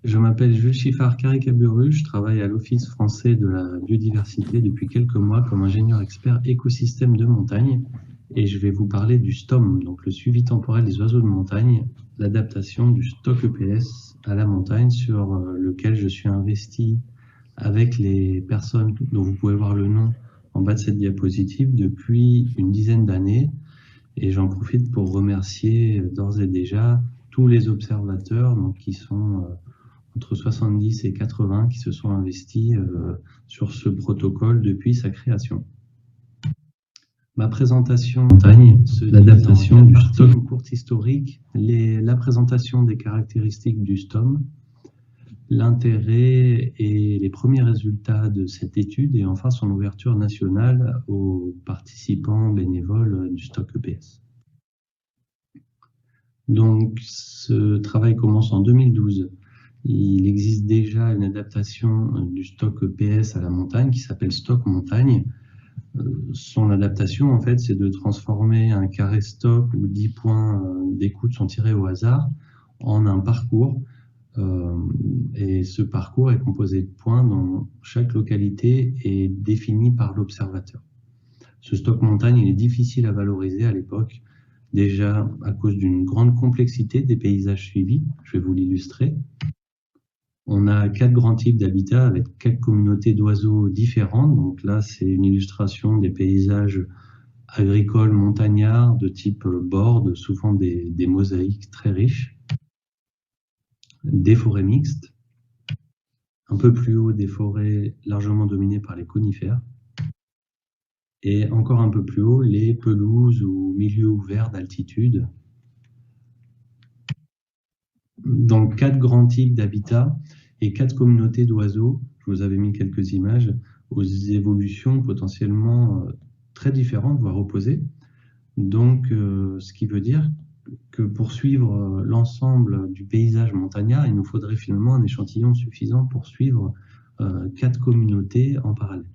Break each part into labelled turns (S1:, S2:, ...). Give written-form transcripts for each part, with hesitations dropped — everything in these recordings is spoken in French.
S1: Je m'appelle Jules Chiffard Caricaburu, je travaille à l'Office français de la biodiversité depuis quelques mois comme ingénieur expert écosystème de montagne et je vais vous parler du STOM, donc le suivi temporel des oiseaux de montagne, l'adaptation du stock EPS à la montagne sur lequel je suis investi avec les personnes dont vous pouvez voir le nom en bas de cette diapositive depuis une dizaine d'années. Et j'en profite pour remercier d'ores et déjà tous les observateurs donc, qui sont entre 70 et 80 qui se sont investis sur ce protocole depuis sa création. Ma présentation montagne, l'adaptation du STOM courte historique, la présentation des caractéristiques du STOM, l'intérêt et les premiers résultats de cette étude et enfin son ouverture nationale aux participants bénévoles du stock EPS. Donc ce travail commence en 2012. Il existe déjà une adaptation du stock EPS à la montagne qui s'appelle stock montagne. Son adaptation, en fait, c'est de transformer un carré stock où 10 points d'écoute sont tirés au hasard en un parcours. Et ce parcours est composé de points dont chaque localité est définie par l'observateur. Ce stock montagne, il est difficile à valoriser à l'époque, déjà à cause d'une grande complexité des paysages suivis. Je vais vous l'illustrer. On a 4 grands types d'habitats avec 4 communautés d'oiseaux différentes. Donc là, c'est une illustration des paysages agricoles montagnards de type bord, souvent des mosaïques très riches. Des forêts mixtes. Un peu plus haut, des forêts largement dominées par les conifères. Et encore un peu plus haut, les pelouses ou milieux ouverts d'altitude. Donc 4 grands types d'habitats et 4 communautés d'oiseaux. Je vous avais mis quelques images aux évolutions potentiellement très différentes, voire opposées. Donc, ce qui veut dire que pour suivre l'ensemble du paysage montagnard, il nous faudrait finalement un échantillon suffisant pour suivre 4 communautés en parallèle.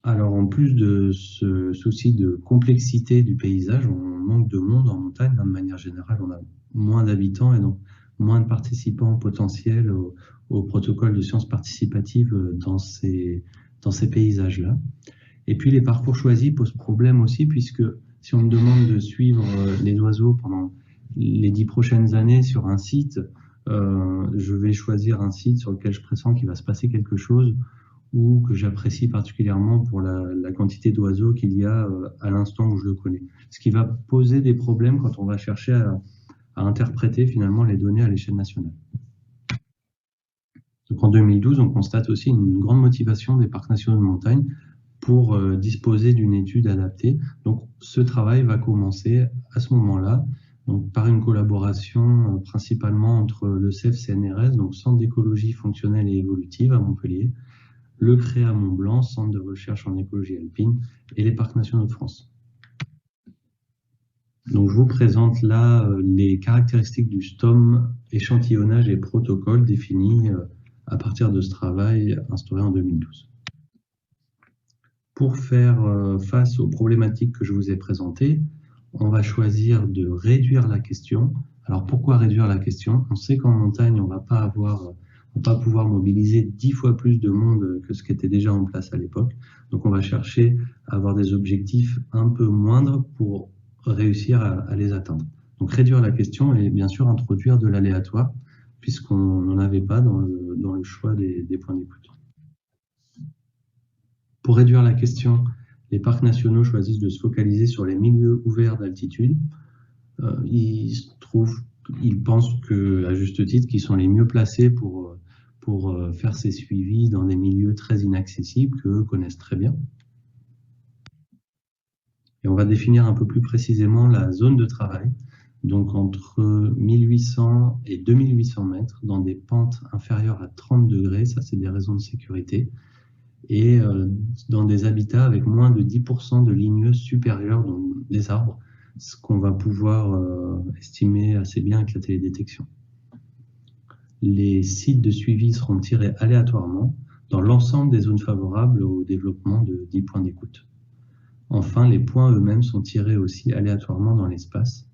S1: Alors, en plus de ce souci de complexité du paysage, on manque de monde en montagne. De manière générale, on a moins d'habitants et donc moins de participants potentiels au protocole de sciences participatives dans ces paysages-là. Et puis, les parcours choisis posent problème aussi, puisque si on me demande de suivre les oiseaux pendant les 10 prochaines années sur un site, je vais choisir un site sur lequel je pressens qu'il va se passer quelque chose ou que j'apprécie particulièrement pour la quantité d'oiseaux qu'il y a à l'instant où je le connais. Ce qui va poser des problèmes quand on va chercher à interpréter finalement les données à l'échelle nationale. Donc en 2012, on constate aussi une grande motivation des parcs nationaux de montagne pour disposer d'une étude adaptée. Donc ce travail va commencer à ce moment-là, donc par une collaboration principalement entre le CEF-CNRS, donc Centre d'écologie fonctionnelle et évolutive à Montpellier, le CREA Mont-Blanc, Centre de recherche en écologie alpine, et les parcs nationaux de France. Donc, je vous présente là les caractéristiques du STOM, échantillonnage et protocole définis à partir de ce travail instauré en 2012. Pour faire face aux problématiques que je vous ai présentées, on va choisir de réduire la question. Alors, pourquoi réduire la question? On sait qu'en montagne, on ne va pas pouvoir mobiliser 10 fois plus de monde que ce qui était déjà en place à l'époque. Donc on va chercher à avoir des objectifs un peu moindres pour réussir à les atteindre. Donc réduire la question et bien sûr introduire de l'aléatoire, puisqu'on n'en avait pas dans le choix des points d'écoute. Pour réduire la question, les parcs nationaux choisissent de se focaliser sur les milieux ouverts d'altitude. Ils pensent à juste titre qu'ils sont les mieux placés pour faire ces suivis dans des milieux très inaccessibles qu'eux connaissent très bien. Et on va définir un peu plus précisément la zone de travail, donc entre 1800 et 2800 mètres, dans des pentes inférieures à 30 degrés, ça c'est des raisons de sécurité, et dans des habitats avec moins de 10% de ligneux supérieurs, donc des arbres, ce qu'on va pouvoir estimer assez bien avec la télédétection. Les sites de suivi seront tirés aléatoirement dans l'ensemble des zones favorables au développement de 10 points d'écoute. Enfin, les points eux-mêmes sont tirés aussi aléatoirement dans l'espace.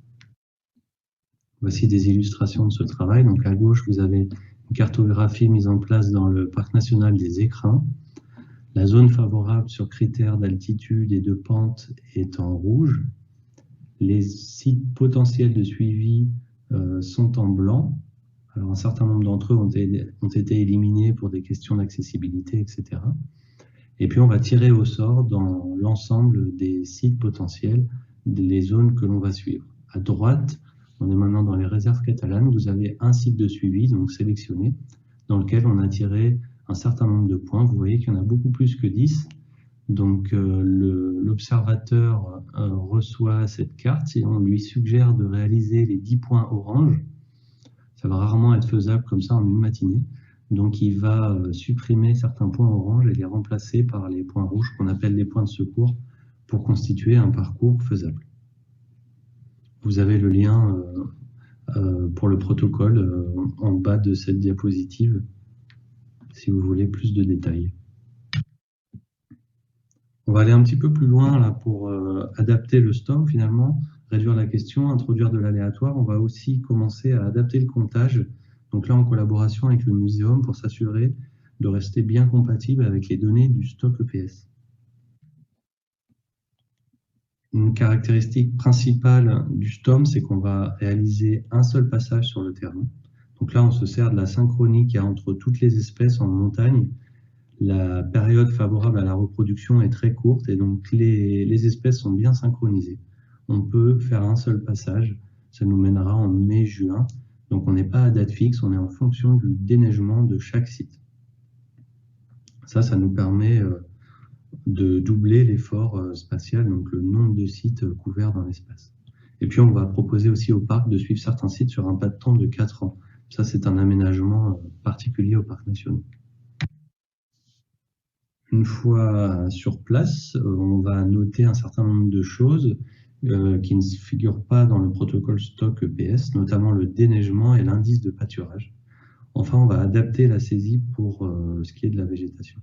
S1: Voici des illustrations de ce travail. Donc à gauche, vous avez une cartographie mise en place dans le parc national des Écrins. La zone favorable sur critères d'altitude et de pente est en rouge. Les sites potentiels de suivi sont en blanc. Alors, un certain nombre d'entre eux ont été éliminés pour des questions d'accessibilité, etc. Et puis, on va tirer au sort dans l'ensemble des sites potentiels, les zones que l'on va suivre. À droite, on est maintenant dans les réserves catalanes. Vous avez un site de suivi, donc sélectionné, dans lequel on a tiré un certain nombre de points. Vous voyez qu'il y en a beaucoup plus que 10. Donc, l'observateur reçoit cette carte et on lui suggère de réaliser les 10 points orange. Ça va rarement être faisable comme ça en une matinée. Donc, il va supprimer certains points orange et les remplacer par les points rouges qu'on appelle les points de secours pour constituer un parcours faisable. Vous avez le lien pour le protocole en bas de cette diapositive si vous voulez plus de détails. On va aller un petit peu plus loin là, pour adapter le STOM finalement, réduire la question, introduire de l'aléatoire. On va aussi commencer à adapter le comptage, donc là en collaboration avec le muséum pour s'assurer de rester bien compatible avec les données du stock EPS. Une caractéristique principale du STOM, c'est qu'on va réaliser un seul passage sur le terrain. Donc là, on se sert de la synchronie qu'il y a entre toutes les espèces en montagne. La période favorable à la reproduction est très courte et donc les espèces sont bien synchronisées. On peut faire un seul passage, ça nous mènera en mai-juin. Donc on n'est pas à date fixe, on est en fonction du déneigement de chaque site. Ça nous permet de doubler l'effort spatial, donc le nombre de sites couverts dans l'espace. Et puis on va proposer aussi au parc de suivre certains sites sur un pas de temps de 4 ans. Ça, c'est un aménagement particulier au parc national. Une fois sur place, on va noter un certain nombre de choses qui ne figurent pas dans le protocole stock EPS, notamment le déneigement et l'indice de pâturage. Enfin, on va adapter la saisie pour ce qui est de la végétation.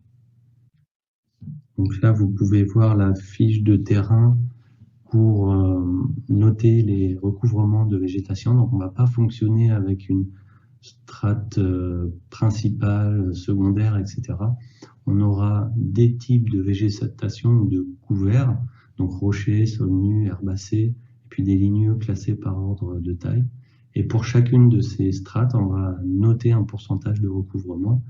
S1: Donc là, vous pouvez voir la fiche de terrain pour noter les recouvrements de végétation. Donc on ne va pas fonctionner avec une strate principale, secondaire, etc. On aura des types de végétation ou de couverts, donc rochers, sols nus, herbacées, et puis des ligneux classés par ordre de taille. Et pour chacune de ces strates, on va noter un pourcentage de recouvrement.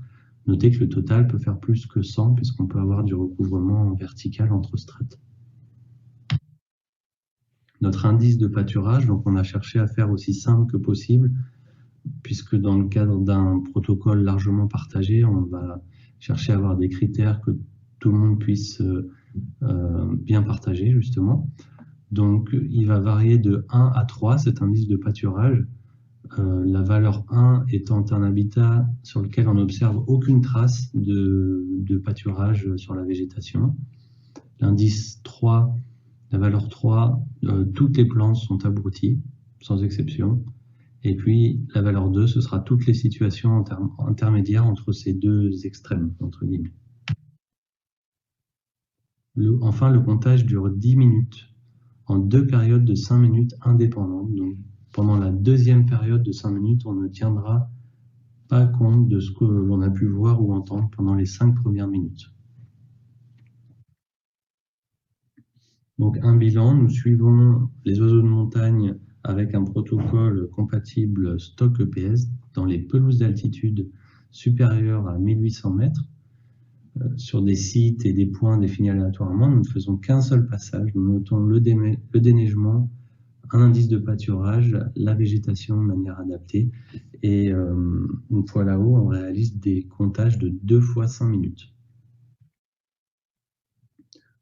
S1: Notez que le total peut faire plus que 100, puisqu'on peut avoir du recouvrement vertical entre strates. Notre indice de pâturage, donc on a cherché à faire aussi simple que possible, puisque dans le cadre d'un protocole largement partagé, on va chercher à avoir des critères que tout le monde puisse bien partager, justement. Donc, il va varier de 1 à 3, cet indice de pâturage. La valeur 1 étant un habitat sur lequel on n'observe aucune trace de pâturage sur la végétation. L'indice 3, la valeur 3, toutes les plantes sont abruties, sans exception. Et puis, la valeur 2, ce sera toutes les situations intermédiaires entre ces deux extrêmes, entre guillemets. Enfin, le comptage dure 10 minutes, en 2 périodes de 5 minutes indépendantes. Donc, pendant la deuxième période de 5 minutes, on ne tiendra pas compte de ce que l'on a pu voir ou entendre pendant les 5 premières minutes. Donc, un bilan, nous suivons les oiseaux de montagne avec un protocole compatible stock EPS dans les pelouses d'altitude supérieures à 1800 mètres. Sur des sites et des points définis aléatoirement, nous ne faisons qu'un seul passage. Nous notons le déneigement, un indice de pâturage, la végétation de manière adaptée. Et une fois là-haut, on réalise des comptages de 2 fois 5 minutes.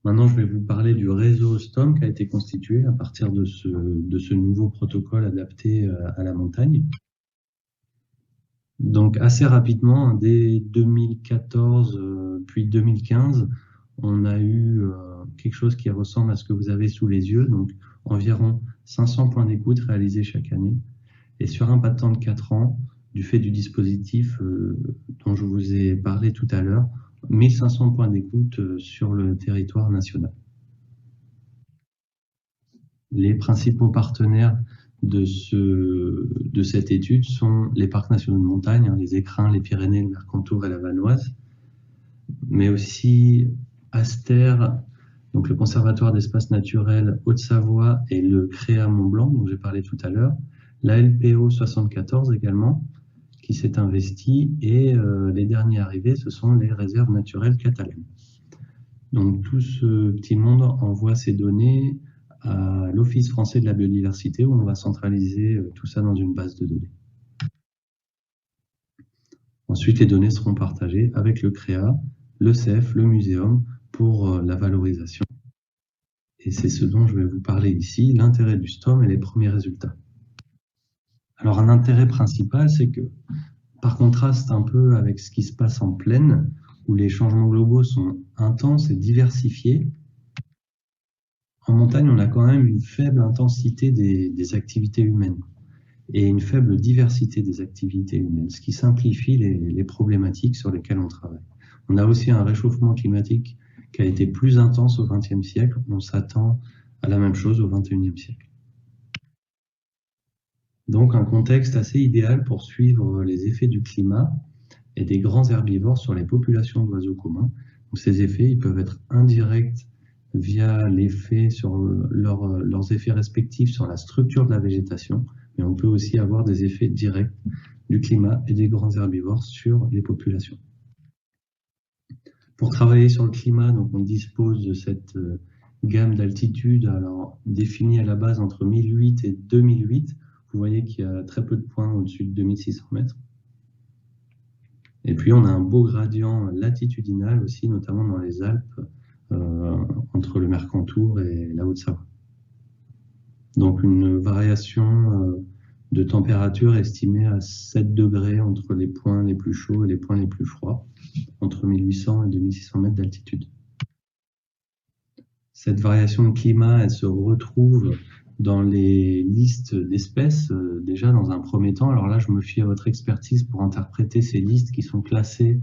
S1: Maintenant, je vais vous parler du réseau STOM qui a été constitué à partir de ce nouveau protocole adapté à la montagne. Donc, assez rapidement, dès 2014 puis 2015, on a eu quelque chose qui ressemble à ce que vous avez sous les yeux, donc environ 500 points d'écoute réalisés chaque année. Et sur un pas de temps de 4 ans, du fait du dispositif dont je vous ai parlé tout à l'heure, 1500 points d'écoute sur le territoire national. Les principaux partenaires de cette étude sont les parcs nationaux de montagne, hein, les Écrins, les Pyrénées, le Mercantour et la Vanoise, mais aussi Aster, donc le Conservatoire d'espaces naturels Haute-Savoie et le CREA Mont-Blanc, dont j'ai parlé tout à l'heure, la LPO 74 également, qui s'est investie, et les derniers arrivés, ce sont les réserves naturelles catalanes. Donc tout ce petit monde envoie ces données à l'Office français de la biodiversité, où on va centraliser tout ça dans une base de données. Ensuite, les données seront partagées avec le CREA, le CEF, le muséum, pour la valorisation. Et c'est ce dont je vais vous parler ici, l'intérêt du STOM et les premiers résultats. Alors un intérêt principal, c'est que, par contraste un peu avec ce qui se passe en plaine, où les changements globaux sont intenses et diversifiés, en montagne, on a quand même une faible intensité des activités humaines et une faible diversité des activités humaines, ce qui simplifie les problématiques sur lesquelles on travaille. On a aussi un réchauffement climatique qui a été plus intense au XXe siècle. On s'attend à la même chose au XXIe siècle. Donc un contexte assez idéal pour suivre les effets du climat et des grands herbivores sur les populations d'oiseaux communs. Donc, ces effets, ils peuvent être indirects via l'effet sur leurs effets respectifs sur la structure de la végétation, mais on peut aussi avoir des effets directs du climat et des grands herbivores sur les populations. Pour travailler sur le climat, donc on dispose de cette gamme d'altitude, alors définie à la base entre 1008 et 2008. Vous voyez qu'il y a très peu de points au-dessus de 2600 mètres. Et puis on a un beau gradient latitudinal aussi, notamment dans les Alpes, entre le Mercantour et la Haute-Savoie. Donc une variation de température estimée à 7 degrés entre les points les plus chauds et les points les plus froids, entre 1800 et 2600 mètres d'altitude. Cette variation de climat, elle se retrouve dans les listes d'espèces, déjà dans un premier temps. Alors là, je me fie à votre expertise pour interpréter ces listes qui sont classées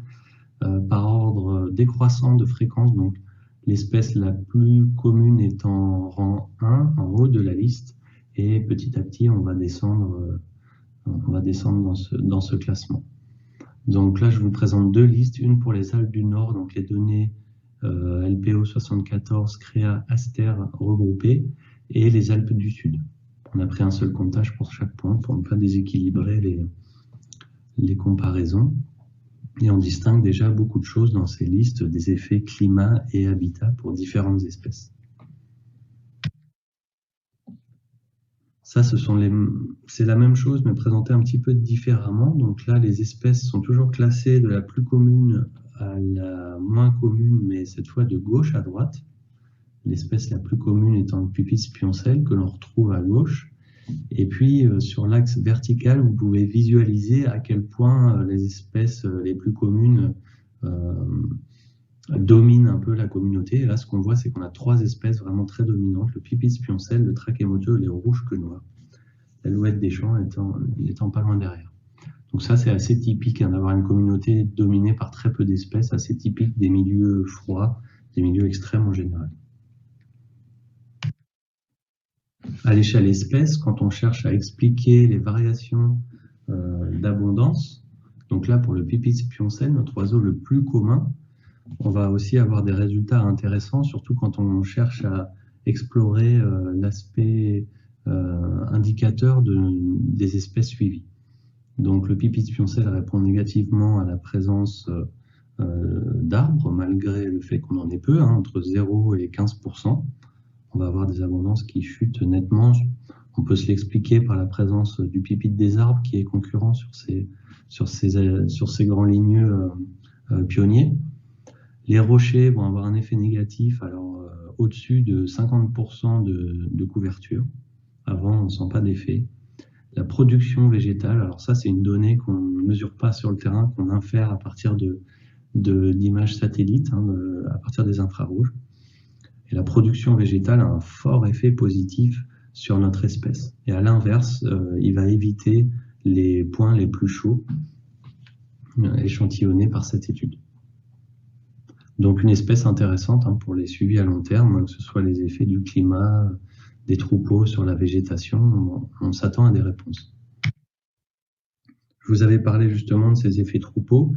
S1: par ordre décroissant de fréquence. Donc l'espèce la plus commune est en rang 1, en haut de la liste, et petit à petit, on va descendre dans ce classement. Donc là, je vous présente deux listes, une pour les Alpes du Nord, donc les données LPO 74, CREA, Aster regroupées, et les Alpes du Sud. On a pris un seul comptage pour chaque point pour ne pas déséquilibrer les comparaisons. Et on distingue déjà beaucoup de choses dans ces listes, des effets climat et habitat pour différentes espèces. Ça, c'est la même chose, mais présenté un petit peu différemment. Donc là, les espèces sont toujours classées de la plus commune à la moins commune, mais cette fois de gauche à droite. L'espèce la plus commune étant le Pipis pioncelle, que l'on retrouve à gauche. Et puis, sur l'axe vertical, vous pouvez visualiser à quel point les espèces les plus communes dominent un peu la communauté. Et là, ce qu'on voit, c'est qu'on a trois espèces vraiment très dominantes, le Pipis pioncelle, le Trachémoteux et les rouges queues noires. L'alouette des champs étant pas loin derrière. Donc ça, c'est assez typique d'avoir une communauté dominée par très peu d'espèces, assez typique des milieux froids, des milieux extrêmes en général. À l'échelle espèce, quand on cherche à expliquer les variations d'abondance, donc là pour le Pipis pioncelle, notre oiseau le plus commun, on va aussi avoir des résultats intéressants, surtout quand on cherche à explorer l'aspect indicateur des espèces suivies. Donc le Pipis pioncelle répond négativement à la présence d'arbres, malgré le fait qu'on en ait peu, entre 0 et 15%. On va avoir des abondances qui chutent nettement. On peut se l'expliquer par la présence du pipit des arbres qui est concurrent sur ces grands ligneux pionniers. Les rochers vont avoir un effet négatif, alors au-dessus de 50% de couverture. Avant, on ne sent pas d'effet. La production végétale, alors ça c'est une donnée qu'on ne mesure pas sur le terrain, qu'on infère à partir d'images satellites, à partir des infrarouges. Et la production végétale a un fort effet positif sur notre espèce. Et à l'inverse, il va éviter les points les plus chauds échantillonnés par cette étude. Donc une espèce intéressante pour les suivis à long terme, que ce soit les effets du climat, des troupeaux sur la végétation, on s'attend à des réponses. Je vous avais parlé justement de ces effets troupeaux.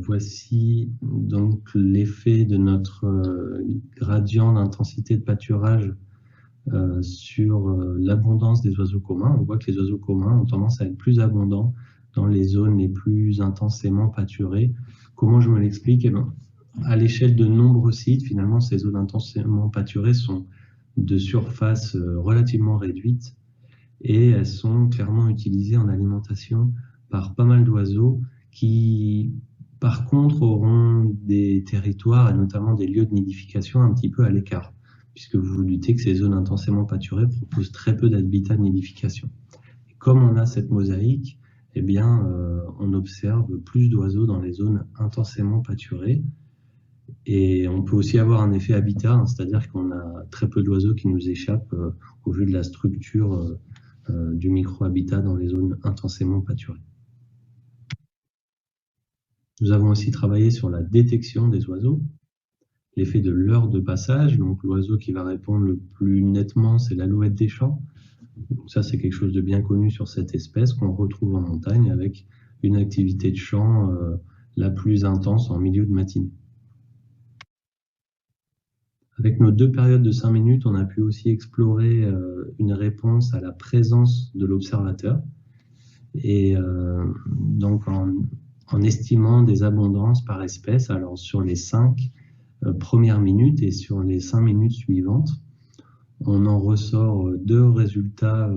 S1: Voici donc l'effet de notre gradient d'intensité de pâturage sur l'abondance des oiseaux communs. On voit que les oiseaux communs ont tendance à être plus abondants dans les zones les plus intensément pâturées. Comment je me l'explique? Eh bien, à l'échelle de nombreux sites, finalement, ces zones intensément pâturées sont de surface relativement réduite et elles sont clairement utilisées en alimentation par pas mal d'oiseaux qui, par contre, auront des territoires et notamment des lieux de nidification un petit peu à l'écart, puisque vous vous doutez que ces zones intensément pâturées proposent très peu d'habitats de nidification. Et comme on a cette mosaïque, eh bien, on observe plus d'oiseaux dans les zones intensément pâturées. Et on peut aussi avoir un effet habitat, hein, c'est-à-dire qu'on a très peu d'oiseaux qui nous échappent au vu de la structure du micro-habitat dans les zones intensément pâturées. Nous avons aussi travaillé sur la détection des oiseaux, l'effet de l'heure de passage. Donc l'oiseau qui va répondre le plus nettement, c'est l'alouette des champs. Donc ça, c'est quelque chose de bien connu sur cette espèce qu'on retrouve en montagne avec une activité de chant la plus intense en milieu de matinée. Avec nos 2 périodes de 5 minutes, on a pu aussi explorer une réponse à la présence de l'observateur. Et donc en estimant des abondances par espèce, alors sur les 5 premières minutes et sur les 5 minutes suivantes, on en ressort 2 résultats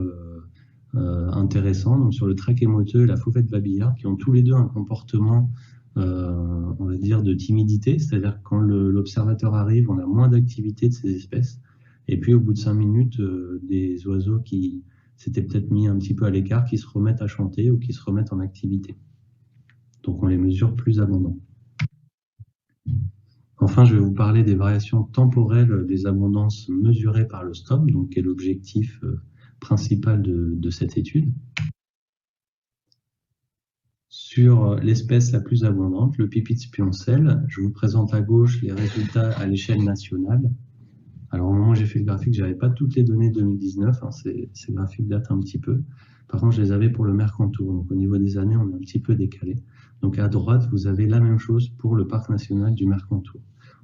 S1: intéressants, donc sur le trac émoteux et la fauvette babillard, qui ont tous les deux un comportement on va dire de timidité, c'est-à-dire que quand l'observateur arrive, on a moins d'activité de ces espèces, et puis au bout de 5 minutes, des oiseaux qui s'étaient peut-être mis un petit peu à l'écart, qui se remettent à chanter ou qui se remettent en activité. Donc on les mesure plus abondants. Enfin, je vais vous parler des variations temporelles des abondances mesurées par le STOM, donc qui est l'objectif principal de cette étude. Sur l'espèce la plus abondante, le pipit spioncelle, je vous présente à gauche les résultats à l'échelle nationale. Alors au moment où j'ai fait le graphique, je n'avais pas toutes les données 2019, hein, ces graphiques datent un petit peu. Par contre, je les avais pour le Mercantour, donc au niveau des années, on est un petit peu décalé. Donc à droite, vous avez la même chose pour le parc national du Mercantour.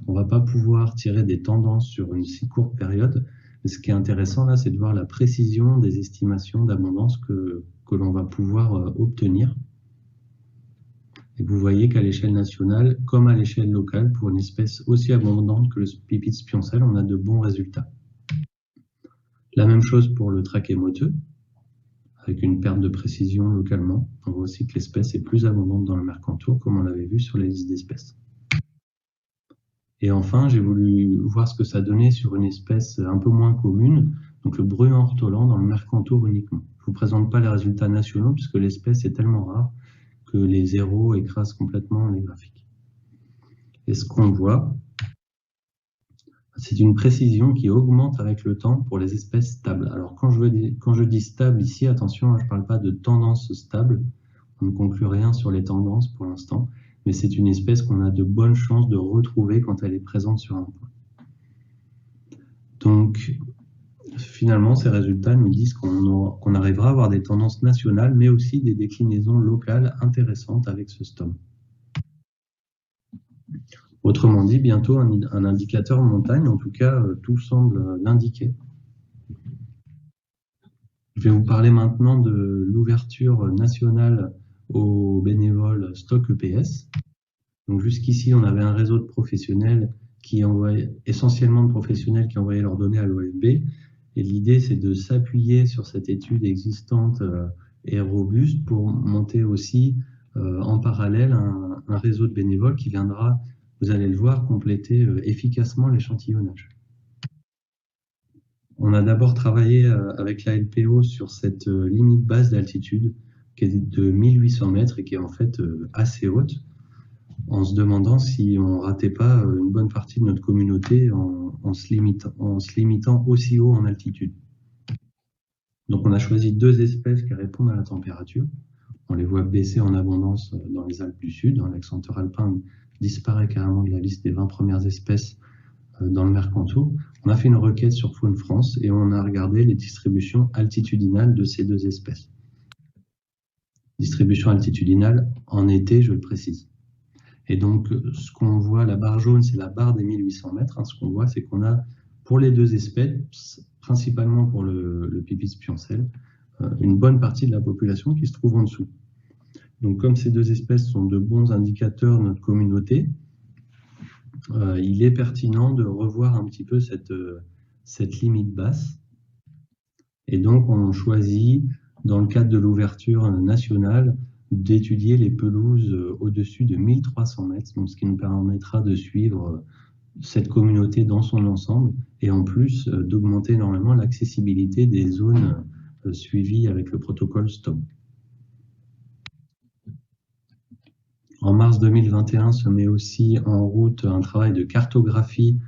S1: On ne va pas pouvoir tirer des tendances sur une si courte période, mais ce qui est intéressant là, c'est de voir la précision des estimations d'abondance que l'on va pouvoir obtenir. Et vous voyez qu'à l'échelle nationale, comme à l'échelle locale, pour une espèce aussi abondante que le pipit spioncelle, on a de bons résultats. La même chose pour le trac émoteux, avec une perte de précision localement. On voit aussi que l'espèce est plus abondante dans le Mercantour, comme on l'avait vu sur les listes d'espèces. Et enfin, j'ai voulu voir ce que ça donnait sur une espèce un peu moins commune, donc le bruant ortolan dans le Mercantour uniquement. Je ne vous présente pas les résultats nationaux, puisque l'espèce est tellement rare que les zéros écrasent complètement les graphiques. Et ce qu'on voit, c'est une précision qui augmente avec le temps pour les espèces stables. Alors quand je dis stable ici, attention, je ne parle pas de tendance stable, on ne conclut rien sur les tendances pour l'instant, mais c'est une espèce qu'on a de bonnes chances de retrouver quand elle est présente sur un point. Donc finalement, ces résultats nous disent qu'on arrivera à avoir des tendances nationales, mais aussi des déclinaisons locales intéressantes avec ce STOM. Autrement dit, bientôt un indicateur montagne, en tout cas, tout semble l'indiquer. Je vais vous parler maintenant de l'ouverture nationale aux bénévoles Stock EPS. Donc jusqu'ici, on avait un réseau de professionnels qui envoyaient, essentiellement de professionnels qui envoyaient leurs données à l'OFB. Et l'idée, c'est de s'appuyer sur cette étude existante et robuste pour monter aussi en parallèle un réseau de bénévoles qui viendra, vous allez le voir, compléter efficacement l'échantillonnage. On a d'abord travaillé avec la LPO sur cette limite basse d'altitude qui est de 1800 mètres et qui est en fait assez haute, en se demandant si on ne ratait pas une bonne partie de notre communauté en se limitant aussi haut en altitude. Donc on a choisi 2 espèces qui répondent à la température. On les voit baisser en abondance dans les Alpes du Sud. L'accenteur alpin disparaît carrément de la liste des 20 premières espèces dans le Mercantour. On a fait une requête sur Faune France et on a regardé les distributions altitudinales de ces deux espèces. Distribution altitudinale en été, je le précise. Et donc, ce qu'on voit, la barre jaune, c'est la barre des 1800 mètres. Ce qu'on voit, c'est qu'on a, pour les deux espèces, principalement pour le pipis pioncelle, une bonne partie de la population qui se trouve en dessous. Donc, comme ces deux espèces sont de bons indicateurs de notre communauté, il est pertinent de revoir un petit peu cette limite basse. Et donc, on choisit, dans le cadre de l'ouverture nationale, d'étudier les pelouses au-dessus de 1300 mètres, donc ce qui nous permettra de suivre cette communauté dans son ensemble et en plus d'augmenter énormément l'accessibilité des zones suivies avec le protocole STOP. En mars 2021 se met aussi en route un travail de cartographie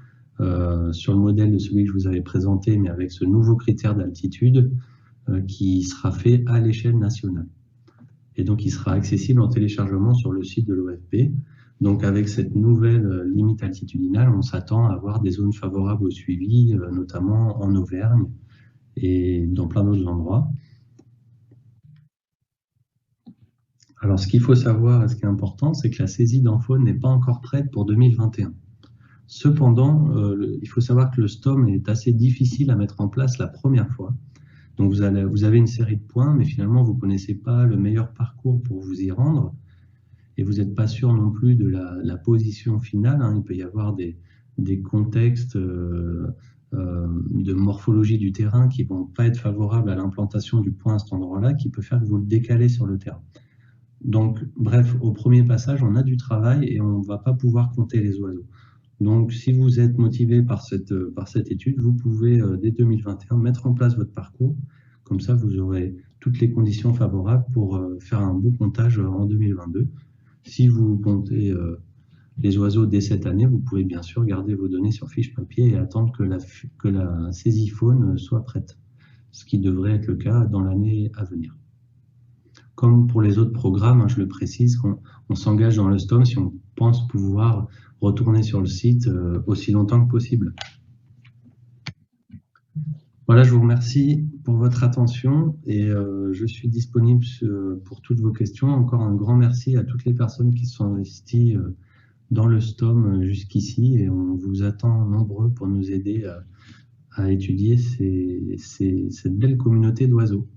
S1: sur le modèle de celui que je vous avais présenté, mais avec ce nouveau critère d'altitude qui sera fait à l'échelle nationale. Et donc, il sera accessible en téléchargement sur le site de l'OFP. Donc, avec cette nouvelle limite altitudinale, on s'attend à avoir des zones favorables au suivi, notamment en Auvergne et dans plein d'autres endroits. Alors, ce qu'il faut savoir, et ce qui est important, c'est que la saisie d'Enfaune n'est pas encore prête pour 2021. Cependant, il faut savoir que le STOM est assez difficile à mettre en place la première fois. Donc, vous avez une série de points, mais finalement, vous ne connaissez pas le meilleur parcours pour vous y rendre. Et vous n'êtes pas sûr non plus de la position finale. Il peut y avoir des contextes de morphologie du terrain qui ne vont pas être favorables à l'implantation du point à cet endroit-là, qui peut faire que vous le décalez sur le terrain. Donc, bref, au premier passage, on a du travail et on ne va pas pouvoir compter les oiseaux. Donc, si vous êtes motivé par cette étude, vous pouvez, dès 2021, mettre en place votre parcours. Comme ça, vous aurez toutes les conditions favorables pour faire un beau comptage en 2022. Si vous comptez les oiseaux dès cette année, vous pouvez bien sûr garder vos données sur fiche papier et attendre que la saisie faune soit prête, ce qui devrait être le cas dans l'année à venir. Comme pour les autres programmes, je le précise, qu'on s'engage dans le STOM si on pense pouvoir retourner sur le site aussi longtemps que possible. Voilà, je vous remercie pour votre attention et je suis disponible pour toutes vos questions. Encore un grand merci à toutes les personnes qui se sont investies dans le STOM jusqu'ici et on vous attend nombreux pour nous aider à étudier cette belle communauté d'oiseaux.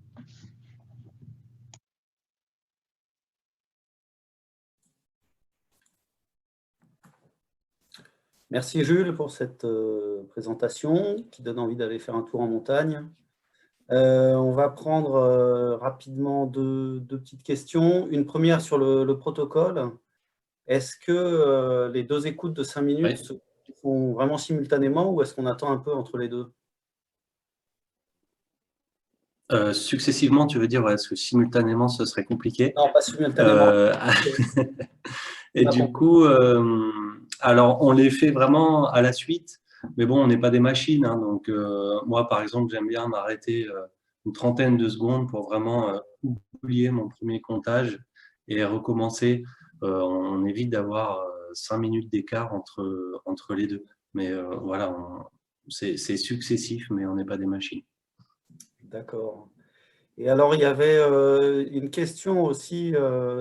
S2: Merci Jules pour cette présentation qui donne envie d'aller faire un tour en montagne. On va prendre rapidement deux petites questions. Une première sur le protocole. Est-ce que les deux écoutes de 5 minutes se font vraiment simultanément ou est-ce qu'on attend un peu entre les deux?
S1: Successivement, tu veux dire, est-ce que simultanément ce serait compliqué?
S2: Non, pas simultanément.
S1: Et du coup, alors on les fait vraiment à la suite, mais bon, on n'est pas des machines. Donc moi, par exemple, j'aime bien m'arrêter une trentaine de secondes pour vraiment oublier mon premier comptage et recommencer. On évite d'avoir 5 minutes d'écart entre les deux. Mais voilà, c'est successif, mais on n'est pas des machines.
S2: D'accord. Et alors, il y avait une question aussi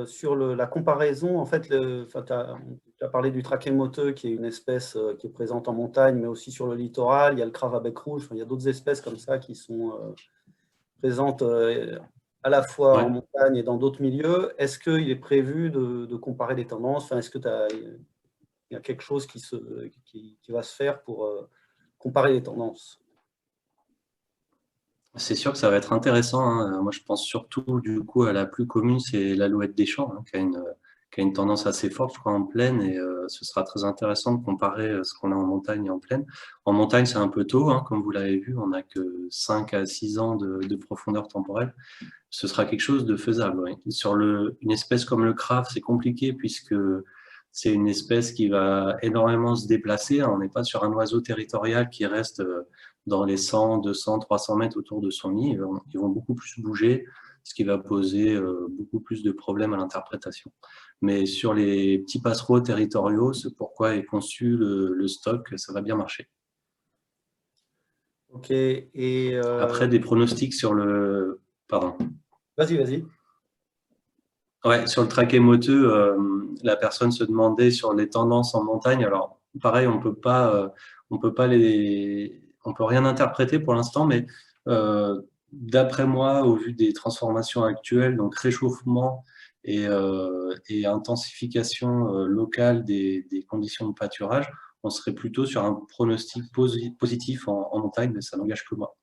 S2: sur la comparaison. En fait, tu as parlé du traquet-moteux, qui est une espèce qui est présente en montagne, mais aussi sur le littoral. Il y a le crabe à bec rouge. Il y a d'autres espèces comme ça qui sont présentes à la fois en montagne et dans d'autres milieux. Est-ce qu'il est prévu de comparer les tendances? Est-ce qu'il y a quelque chose qui va se faire pour comparer les tendances?
S1: C'est sûr que ça va être intéressant. Moi, je pense surtout du coup à la plus commune, c'est l'alouette des champs, qui a une tendance assez forte, je crois, en plaine. Et ce sera très intéressant de comparer ce qu'on a en montagne et en plaine. En montagne, c'est un peu tôt, comme vous l'avez vu, on n'a que 5 à 6 ans de profondeur temporelle. Ce sera quelque chose de faisable. Oui. Sur une espèce comme le crabe, c'est compliqué puisque c'est une espèce qui va énormément se déplacer. On n'est pas sur un oiseau territorial qui reste dans les 100, 200, 300 mètres autour de son nid. Ils vont beaucoup plus bouger, ce qui va poser beaucoup plus de problèmes à l'interprétation. Mais sur les petits passereaux territoriaux, c'est pourquoi est conçu le stock, ça va bien marcher.
S2: Ok. Et
S1: Après, des pronostics sur le... Pardon.
S2: vas-y, vas-y.
S1: Ouais, sur le traquet moteux, la personne se demandait sur les tendances en montagne. Alors, pareil, on peut pas on peut rien interpréter pour l'instant, mais d'après moi, au vu des transformations actuelles, donc réchauffement et intensification locale des conditions de pâturage, on serait plutôt sur un pronostic positif en montagne, mais ça n'engage que moi.